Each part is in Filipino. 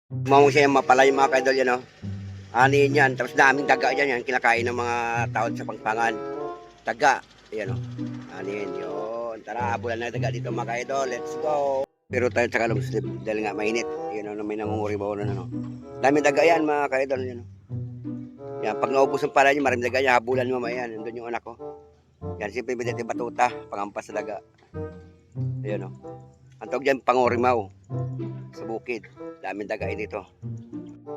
Mamu siya yung mapalay mga kaidol yan, oh. Anihin yan. Tapos daming daga yan, kinakain ng mga tao sa pangpangan. Daga. Ayan, oh. Anihin yun. Tara, bulan na daga dito mga kaidol. Let's go. Pero tayo sa long sleeve dahil nga mainit. Yun, oh, may nangunguri ba na, no? Daming daga yan mga kaidol. Yan, oh. Yan, pag naubos ang pala nyo, maraming daga yan. Habulan mo mayan. Nandun yung anak ko. Yan, siyempre biniti batuta. Pangampas sa daga. Ayan, oh. Ang tawag dyan, pangorimaw. Sa bukid. Daming daga dito.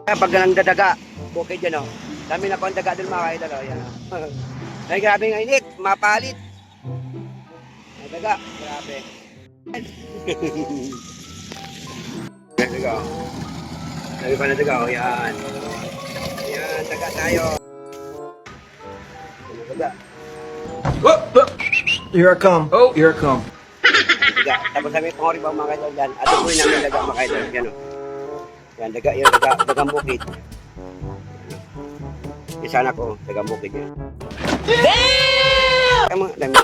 Pag ganang dadaga, bukid yan, oh. Dami na po ang daga doon mga kaidol, oh. Yan, oh. Ay, grabe nga init. Mapalit. Ang daga, grabe. Daga, oh. Dami pa na daga, oh. Yan. Yan, daga tayo. Daga. Here I come. Oh, here I come. Daga. Tapos sabi pangorimaw mga kaidol dyan. At ito namin daga mga kaidol. Yan, oh. Yan, daga, yan, dagang bukid. Isa na ko, dagang bukid yan. Damn! Dami.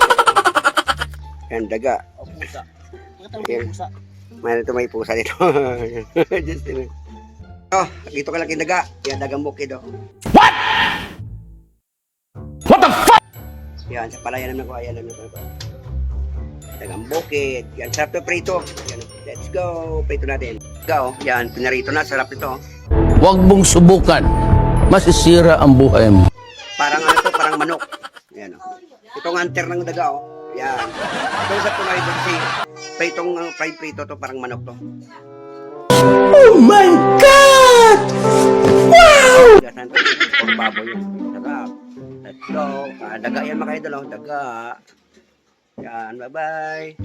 Yan, daga. Pusa. Ayan. Pusa. May pusa dito. Just, oh, dito ka lang daga. Yan, dagang bukid, oh. What the fuck? Yan, sa palayan naman ko. Ayan, naman ko. Dagang bukid. Yan, sarap to prito. Yan, let's go. Prito natin. Daga, oh. Yan, pinarito na. Sarap ito. Huwag mong subukan. Masisira ang buhay mo. Parang ano to, parang manok. Yan, oh. Itong hunter ng daga, oh. Yan. Ito sa tunay doon si pritong fried prito to, parang manok to. Oh my God! Wow! Gasan to, or baboy yun. Daga. Let's go. Daga yan mga idol, oh. Daga. Yan, bye-bye.